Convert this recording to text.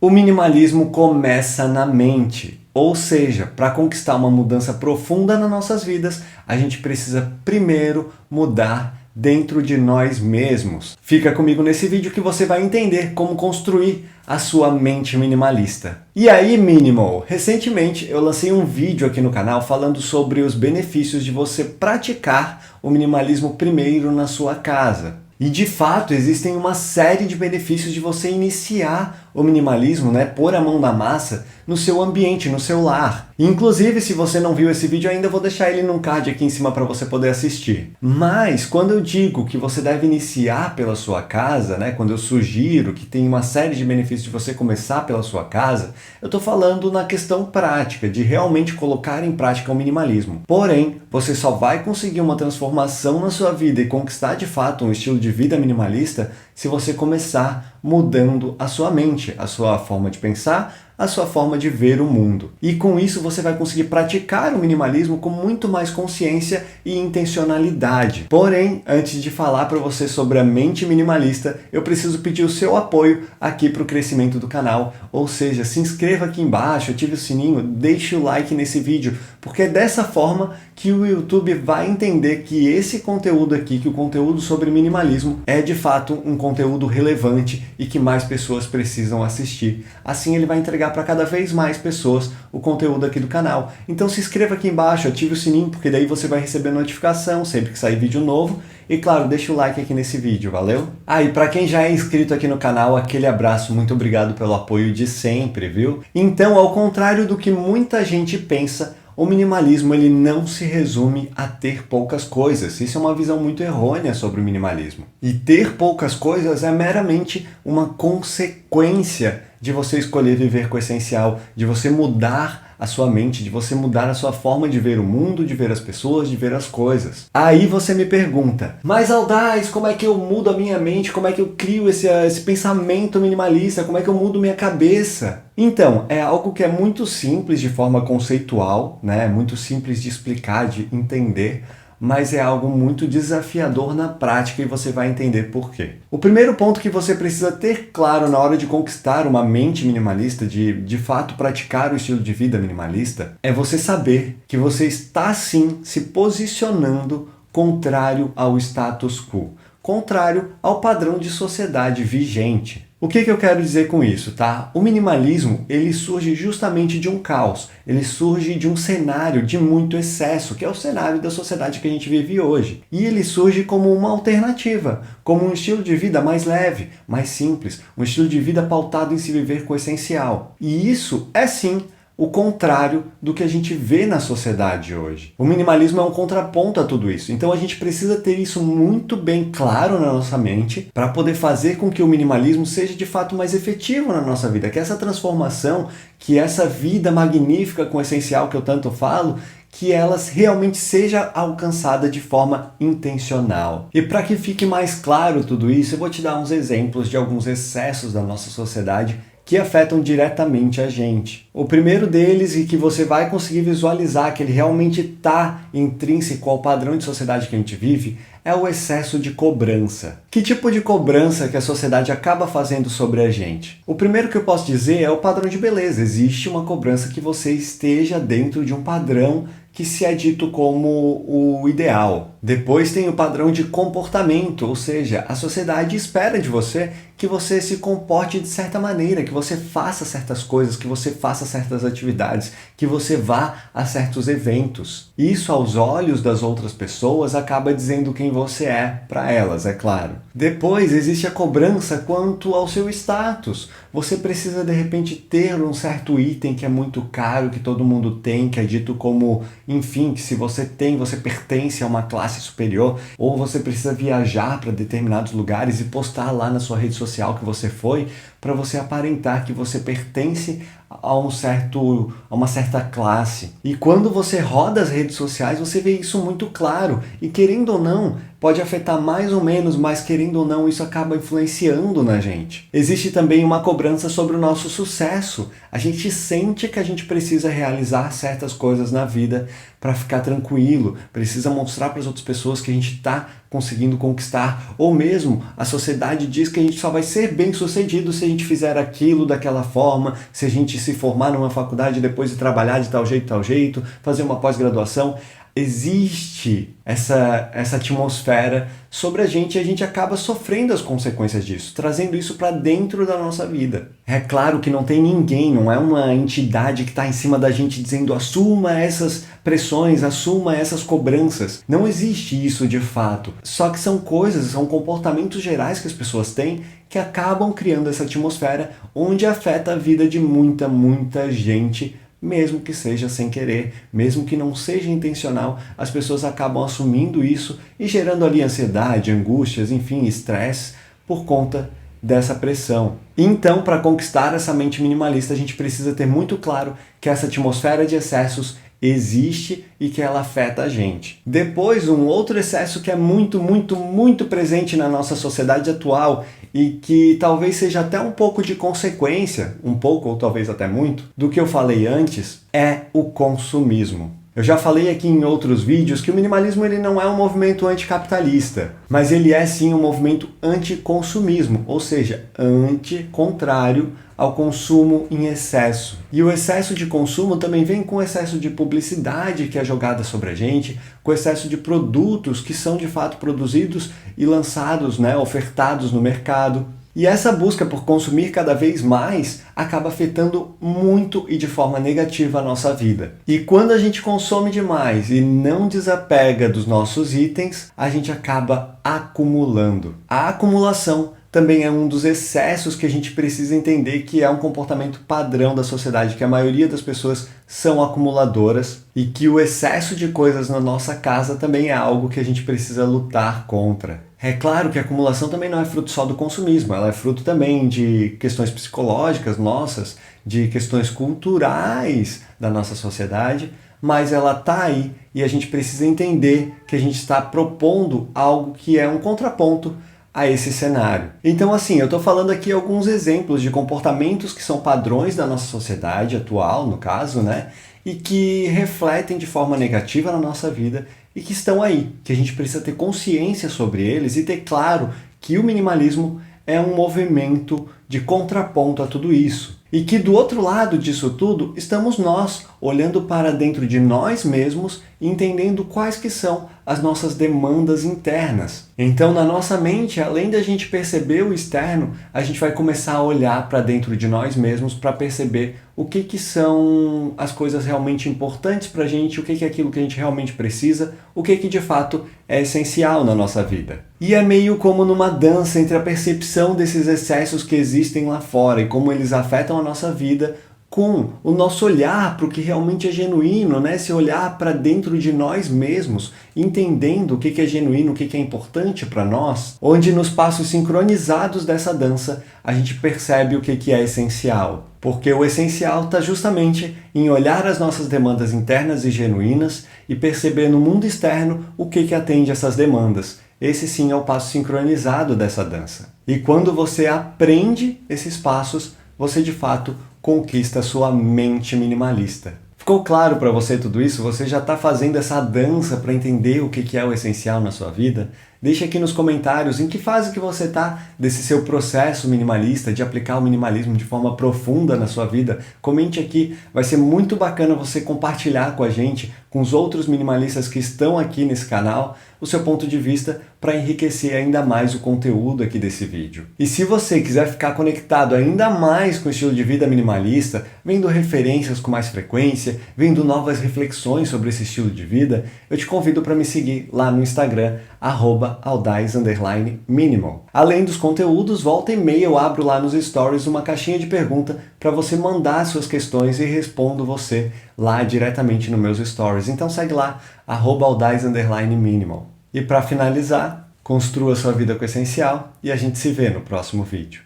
O minimalismo começa na mente, ou seja, para conquistar uma mudança profunda nas nossas vidas, a gente precisa primeiro mudar dentro de nós mesmos. Fica comigo nesse vídeo que você vai entender como construir a sua mente minimalista. E aí, Minimal? Recentemente eu lancei um vídeo aqui no canal falando sobre os benefícios de você praticar o minimalismo primeiro na sua casa. E de fato existem uma série de benefícios de você iniciar o minimalismo, pôr a mão na massa no seu ambiente, no seu lar. Inclusive, se você não viu esse vídeo ainda, eu vou deixar ele num card aqui em cima para você poder assistir. Mas quando eu digo que você deve iniciar pela sua casa, quando eu sugiro que tem uma série de benefícios de você começar pela sua casa, eu estou falando na questão prática, de realmente colocar em prática o minimalismo. Porém, você só vai conseguir uma transformação na sua vida e conquistar de fato um estilo de vida minimalista se você começar mudando a sua mente, a sua forma de pensar, a sua forma de ver o mundo. E com isso você vai conseguir praticar o minimalismo com muito mais consciência e intencionalidade. Porém, antes de falar para você sobre a mente minimalista, eu preciso pedir o seu apoio aqui para o crescimento do canal. Ou seja, se inscreva aqui embaixo, ative o sininho, deixe o like nesse vídeo, porque é dessa forma que o YouTube vai entender que esse conteúdo aqui, que o conteúdo sobre minimalismo, é de fato um conteúdo relevante e que mais pessoas precisam assistir. Assim ele vai entregar para cada vez mais pessoas o conteúdo aqui do canal. Então se inscreva aqui embaixo, ative o sininho, porque daí você vai receber notificação sempre que sair vídeo novo. E claro, deixa o like aqui nesse vídeo, valeu? E para quem já é inscrito aqui no canal, aquele abraço, muito obrigado pelo apoio de sempre, viu? Então, ao contrário do que muita gente pensa, o minimalismo ele não se resume a ter poucas coisas. Isso é uma visão muito errônea sobre o minimalismo. E ter poucas coisas é meramente uma consequência de você escolher viver com o essencial, de você mudar a sua mente, de você mudar a sua forma de ver o mundo, de ver as pessoas, de ver as coisas. Aí você me pergunta, mas Aldaz, como é que eu mudo a minha mente? Como é que eu crio esse pensamento minimalista? Como é que eu mudo minha cabeça? Então, é algo que é muito simples de forma conceitual, muito simples de explicar, de entender, mas é algo muito desafiador na prática e você vai entender por quê. O primeiro ponto que você precisa ter claro na hora de conquistar uma mente minimalista, de fato praticar o estilo de vida minimalista, é você saber que você está sim se posicionando contrário ao status quo, contrário ao padrão de sociedade vigente. O que eu quero dizer com isso, tá? O minimalismo, ele surge justamente de um caos, ele surge de um cenário de muito excesso, que é o cenário da sociedade que a gente vive hoje. E ele surge como uma alternativa, como um estilo de vida mais leve, mais simples, um estilo de vida pautado em se viver com o essencial. E isso é sim o contrário do que a gente vê na sociedade hoje. O minimalismo é um contraponto a tudo isso. Então a gente precisa ter isso muito bem claro na nossa mente para poder fazer com que o minimalismo seja de fato mais efetivo na nossa vida. Que essa transformação, que essa vida magnífica com o essencial que eu tanto falo, que ela realmente seja alcançada de forma intencional. E para que fique mais claro tudo isso, eu vou te dar uns exemplos de alguns excessos da nossa sociedade que afetam diretamente a gente. O primeiro deles, e que você vai conseguir visualizar que ele realmente está intrínseco ao padrão de sociedade que a gente vive, é o excesso de cobrança. Que tipo de cobrança que a sociedade acaba fazendo sobre a gente? O primeiro que eu posso dizer é o padrão de beleza. Existe uma cobrança que você esteja dentro de um padrão que se é dito como o ideal. Depois tem o padrão de comportamento, ou seja, a sociedade espera de você que você se comporte de certa maneira, que você faça certas coisas, que você faça certas atividades, que você vá a certos eventos. Isso, aos olhos das outras pessoas, acaba dizendo quem você é para elas, é claro. Depois existe a cobrança quanto ao seu status. Você precisa de repente ter um certo item que é muito caro, que todo mundo tem, que é dito como, enfim, que se você tem, você pertence a uma classe superior, ou você precisa viajar para determinados lugares e postar lá na sua rede social que você foi, para você aparentar que você pertence a uma certa classe. E quando você roda as redes sociais, você vê isso muito claro. E querendo ou não, pode afetar mais ou menos, mas querendo ou não, isso acaba influenciando na gente. Existe também uma cobrança sobre o nosso sucesso. A gente sente que a gente precisa realizar certas coisas na vida para ficar tranquilo, precisa mostrar para as outras pessoas que a gente está conseguindo conquistar, ou mesmo a sociedade diz que a gente só vai ser bem sucedido se a gente fizer aquilo daquela forma, se a gente se formar numa faculdade depois de trabalhar de tal jeito, fazer uma pós-graduação. Existe essa atmosfera sobre a gente e a gente acaba sofrendo as consequências disso, trazendo isso para dentro da nossa vida. É claro que não tem ninguém, não é uma entidade que está em cima da gente dizendo assuma essas pressões, assuma essas cobranças. Não existe isso de fato. Só que são coisas, são comportamentos gerais que as pessoas têm que acabam criando essa atmosfera onde afeta a vida de muita gente, mesmo que seja sem querer, mesmo que não seja intencional, as pessoas acabam assumindo isso e gerando ali ansiedade, angústias, enfim, estresse por conta dessa pressão. Então, para conquistar essa mente minimalista, a gente precisa ter muito claro que essa atmosfera de excessos existe e que ela afeta a gente. Depois, um outro excesso que é muito presente na nossa sociedade atual e que talvez seja até um pouco de consequência, um pouco ou talvez até muito, do que eu falei antes, é o consumismo. Eu já falei aqui em outros vídeos que o minimalismo ele não é um movimento anticapitalista, mas ele é sim um movimento anticonsumismo, ou seja, contrário ao consumo em excesso. E o excesso de consumo também vem com o excesso de publicidade que é jogada sobre a gente, com o excesso de produtos que são de fato produzidos e lançados, ofertados no mercado. E essa busca por consumir cada vez mais acaba afetando muito e de forma negativa a nossa vida. E quando a gente consome demais e não desapega dos nossos itens, a gente acaba acumulando. A acumulação também é um dos excessos que a gente precisa entender que é um comportamento padrão da sociedade, que a maioria das pessoas são acumuladoras e que o excesso de coisas na nossa casa também é algo que a gente precisa lutar contra. É claro que a acumulação também não é fruto só do consumismo, ela é fruto também de questões psicológicas nossas, de questões culturais da nossa sociedade, mas ela está aí e a gente precisa entender que a gente está propondo algo que é um contraponto a esse cenário. Então assim, eu estou falando aqui alguns exemplos de comportamentos que são padrões da nossa sociedade atual, no caso, e que refletem de forma negativa na nossa vida e que estão aí, que a gente precisa ter consciência sobre eles e ter claro que o minimalismo é um movimento de contraponto a tudo isso. E que do outro lado disso tudo estamos nós, olhando para dentro de nós mesmos e entendendo quais que são as nossas demandas internas. Então, na nossa mente, além da gente perceber o externo, a gente vai começar a olhar para dentro de nós mesmos para perceber o que são as coisas realmente importantes para a gente, o que é aquilo que a gente realmente precisa, o que de fato é essencial na nossa vida. E é meio como numa dança entre a percepção desses excessos que existem lá fora e como eles afetam a nossa vida com o nosso olhar para o que realmente é genuíno, esse olhar para dentro de nós mesmos, entendendo o que é genuíno, o que é importante para nós, onde nos passos sincronizados dessa dança a gente percebe o que é essencial. Porque o essencial está justamente em olhar as nossas demandas internas e genuínas e perceber no mundo externo o que atende essas demandas. Esse sim é o passo sincronizado dessa dança. E quando você aprende esses passos, você de fato conquista a sua mente minimalista. Ficou claro para você tudo isso? Você já está fazendo essa dança para entender o que é o essencial na sua vida? Deixe aqui nos comentários em que fase que você está desse seu processo minimalista, de aplicar o minimalismo de forma profunda na sua vida. Comente aqui, vai ser muito bacana você compartilhar com a gente, com os outros minimalistas que estão aqui nesse canal, o seu ponto de vista para enriquecer ainda mais o conteúdo aqui desse vídeo. E se você quiser ficar conectado ainda mais com o estilo de vida minimalista, vendo referências com mais frequência, vendo novas reflexões sobre esse estilo de vida, eu te convido para me seguir lá no Instagram, @aldais_minimal. Além dos conteúdos, volta e meia eu abro lá nos stories uma caixinha de pergunta para você mandar suas questões e respondo você lá diretamente nos meus stories. Então segue lá, @aldais_minimal. E para finalizar, construa sua vida com o essencial e a gente se vê no próximo vídeo.